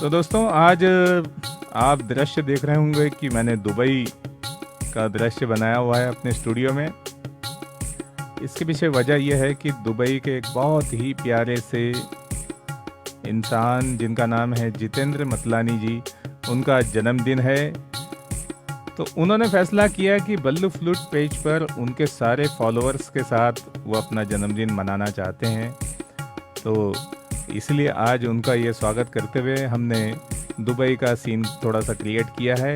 तो दोस्तों आज आप दृश्य देख रहे होंगे कि मैंने दुबई का दृश्य बनाया हुआ है अपने स्टूडियो में। इसके पीछे वजह यह है कि दुबई के एक बहुत ही प्यारे से इंसान जिनका नाम है जितेंद्र मतलानी जी, उनका जन्मदिन है। तो उन्होंने फैसला किया कि बल्लू फ्लूट पेज पर उनके सारे फॉलोअर्स के साथ वो अपना जन्मदिन मनाना चाहते हैं। तो इसलिए आज उनका ये स्वागत करते हुए हमने दुबई का सीन थोड़ा सा क्रिएट किया है।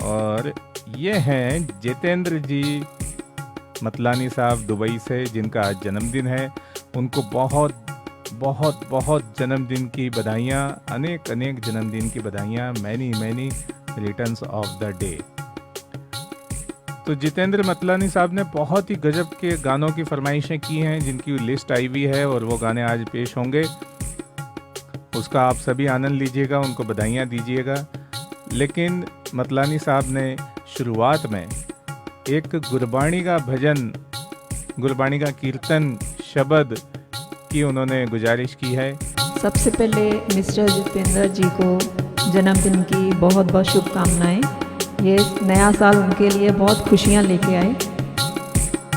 और ये हैं जितेंद्र जी मतलानी साहब दुबई से, जिनका आज जन्मदिन है। उनको बहुत बहुत बहुत जन्मदिन की बधाइयाँ, अनेक अनेक जन्मदिन की बधाइयाँ, many many returns of the day. तो जितेंद्र मतलानी साहब ने बहुत ही गजब के गानों की फरमाइशें की हैं, जिनकी लिस्ट आई हुई है और वो गाने आज पेश होंगे। उसका आप सभी आनंद लीजिएगा, उनको बधाइयाँ दीजिएगा। लेकिन मतलानी साहब ने शुरुआत में एक गुरबाणी का भजन, गुरबाणी का कीर्तन शब्द की उन्होंने गुजारिश की है। सबसे पहले मिस्टर जितेंद्र जी को जन्मदिन की बहुत बहुत शुभकामनाएं। ये नया साल उनके लिए बहुत खुशियां लेके आए।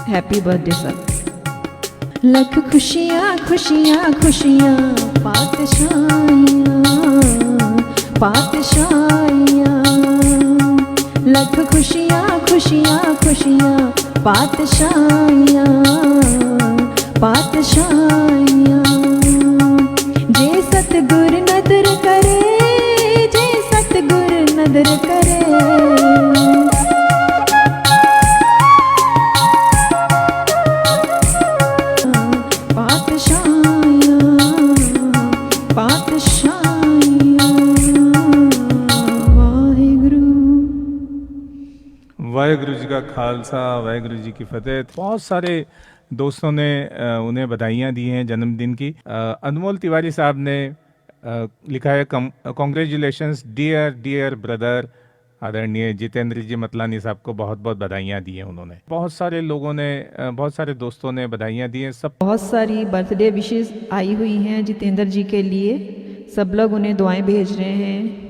Happy birthday sir. लख खुशियां खुशियां खुशियां पातशाइयां पातशाइयां, लख खुशियां खुशियां खुशियां पातशाइयां पातशाइयां। जे सतगुर नदर करे, जे सतगुर नदर करे, वाहेगुरु जी का खालसा, वाहेगुरु जी की फतेह। बहुत सारे दोस्तों ने उन्हें बधाइयाँ दी हैं जन्मदिन की। अनमोल तिवारी साहब ने लिखा है, कॉन्ग्रेचुलेशंस डियर डियर ब्रदर। आदरणीय जितेंद्र जी मतलानी साहब को बहुत बहुत बधाइयाँ दी हैं उन्होंने। बहुत सारे लोगों ने, बहुत सारे दोस्तों ने बधाइयाँ दी हैं। सब बहुत सारी बर्थडे विशेष आई हुई हैं जितेंद्र जी के लिए। सब लोग उन्हें दुआएं भेज रहे हैं।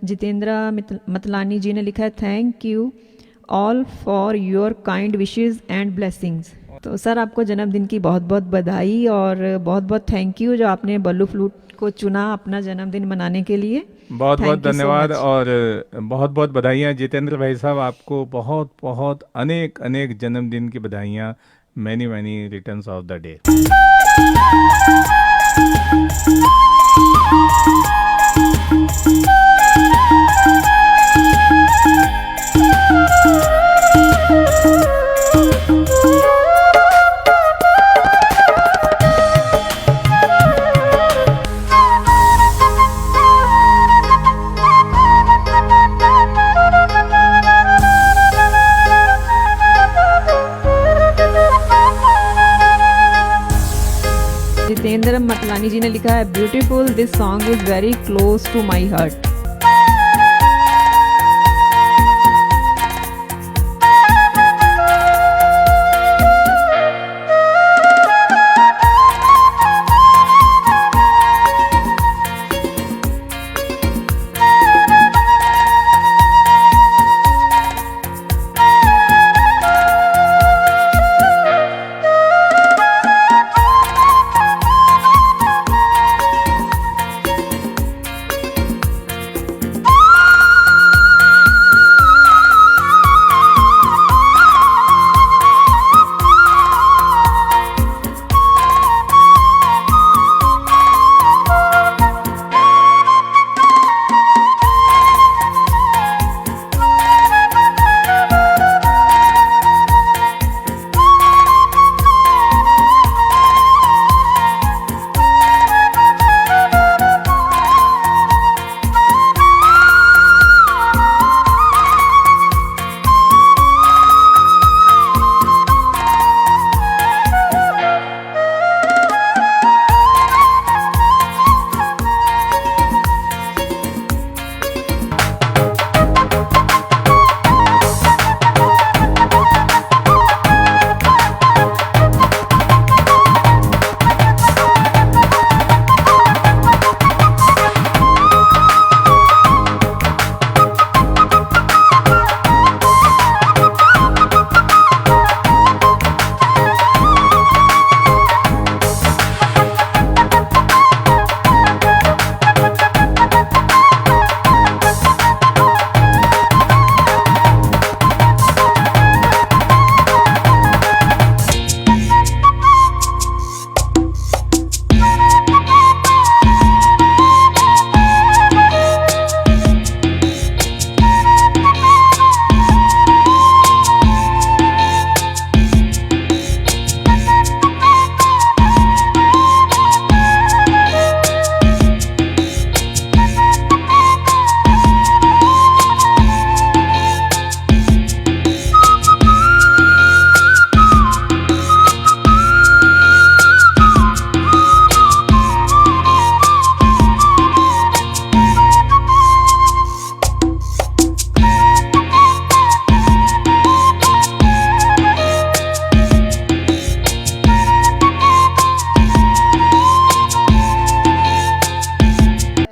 जितेंद्र मतलानी जी ने लिखा है, thank you all for your kind wishes and blessings. तो सर आपको जन्मदिन की बहुत बहुत बधाई और बहुत बहुत थैंक यू जो आपने बल्लू फ्लूट को चुना अपना जन्मदिन मनाने के लिए। बहुत बहुत धन्यवाद और बहुत बहुत बधाइयाँ जितेंद्र भाई साहब, आपको बहुत बहुत अनेक अनेक जन्मदिन की बधाइयाँ। Many many returns of the day. Jitendra Matlani ji ने लिखा है, beautiful, this song is very close to my heart.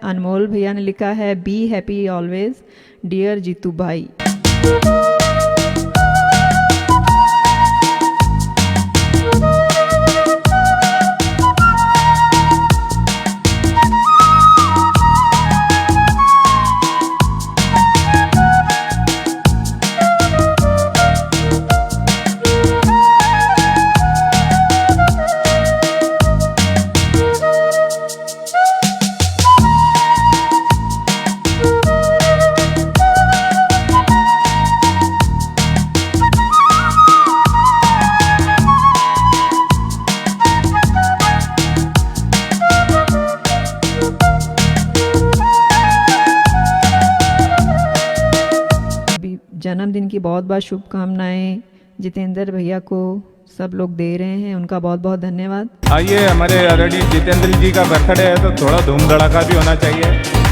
Anmol भैया ने लिखा है be happy always dear Jitu भाई। जन्मदिन की बहुत बहुत शुभकामनाएं जितेंद्र भैया को सब लोग दे रहे हैं, उनका बहुत बहुत धन्यवाद। आइए, हमारे ऑलरेडी जितेंद्र जी का बर्थडे है तो थोड़ा धूम धड़ाका भी होना चाहिए।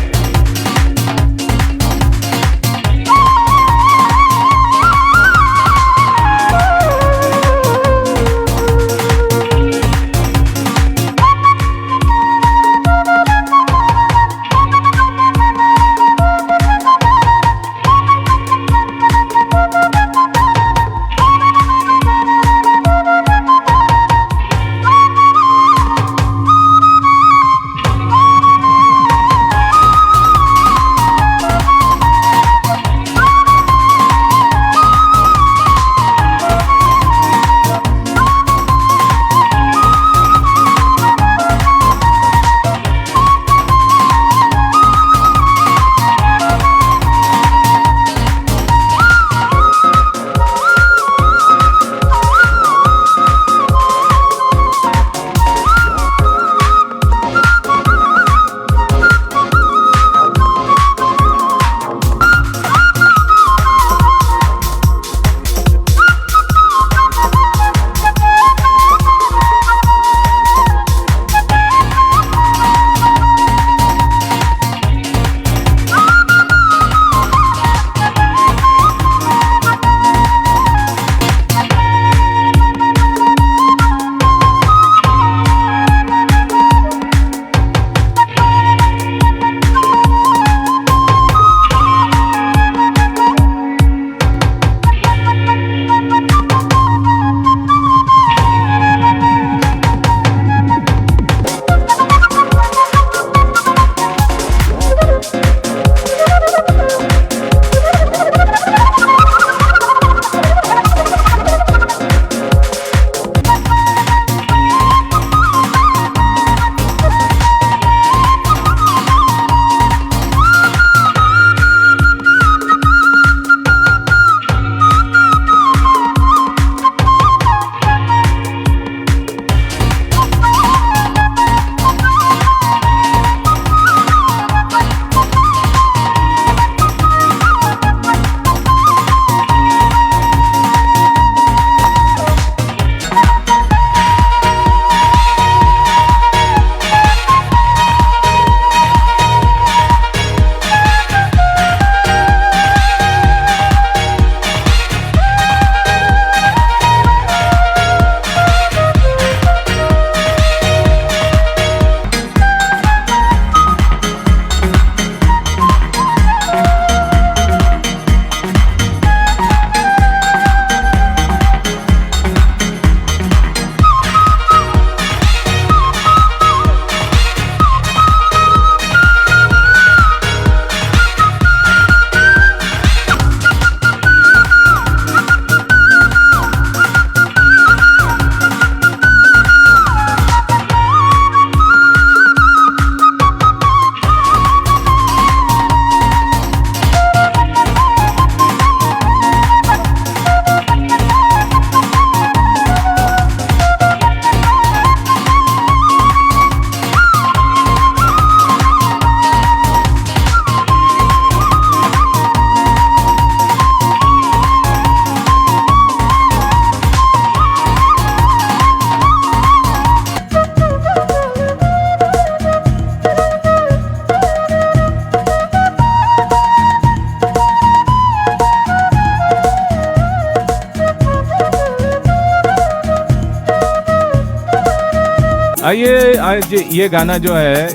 आइए, आज ये गाना जो है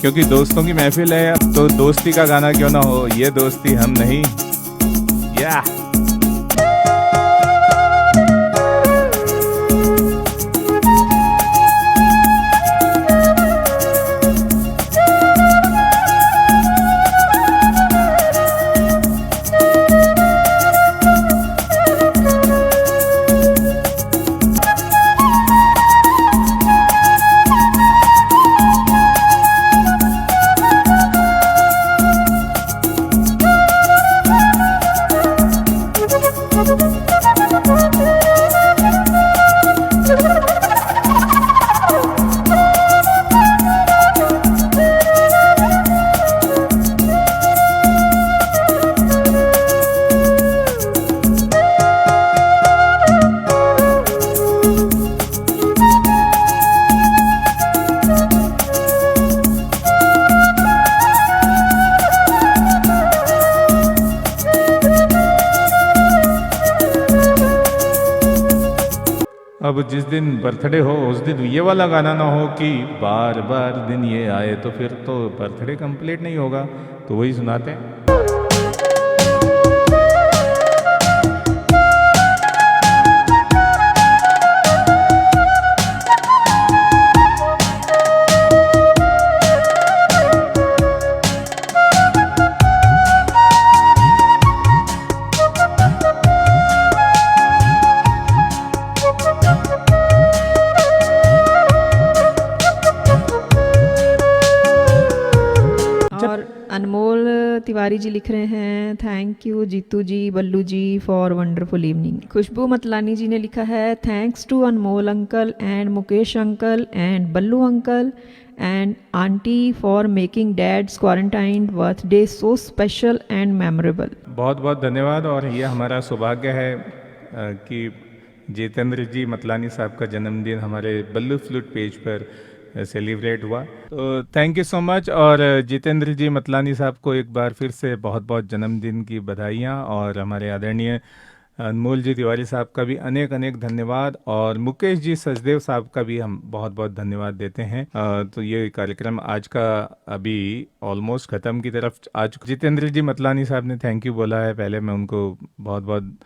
क्योंकि दोस्तों की महफिल है, अब तो दोस्ती का गाना क्यों ना हो, ये दोस्ती हम नहीं। या अब जिस दिन बर्थडे हो उस दिन ये वाला गाना ना हो कि बार बार दिन ये आए, तो फिर तो बर्थडे कंप्लीट नहीं होगा, तो वही सुनाते हैं। और अनमोल तिवारी जी लिख रहे हैं, thank you Jitu ji, Ballu ji for wonderful evening. Khushbu Matlani ji ने लिखा है, thanks to Anmol uncle and Mukesh uncle and Ballu uncle and aunty for making dad's quarantine birthday so special and memorable. बहुत बहुत धन्यवाद। और ये हमारा सौभाग्य है कि जितेंद्र जी मतलानी साहब का जन्मदिन हमारे बल्लू फ्लूट पेज पर सेलिब्रेट हुआ, तो थैंक यू सो मच। और जितेंद्र जी मतलानी साहब को एक बार फिर से बहुत बहुत जन्मदिन की बधाइयाँ, और हमारे आदरणीय अनमोल जी तिवारी साहब का भी अनेक अनेक धन्यवाद, और मुकेश जी सचदेव साहब का भी हम बहुत बहुत धन्यवाद देते हैं। तो ये कार्यक्रम आज का अभी ऑलमोस्ट ख़त्म की तरफ आज। जितेंद्र जी मतलानी साहब ने थैंक यू बोला है, पहले मैं उनको बहुत बहुत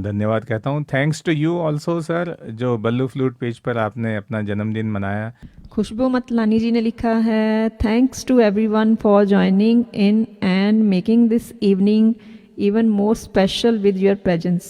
धन्यवाद कहता हूँ। Thanks to you also sir, जो बल्लू फ्लूट पेज पर आपने अपना जन्मदिन मनाया। खुशबू मतलानी जी ने लिखा है, thanks to everyone for joining in and making this evening even more special with your presence.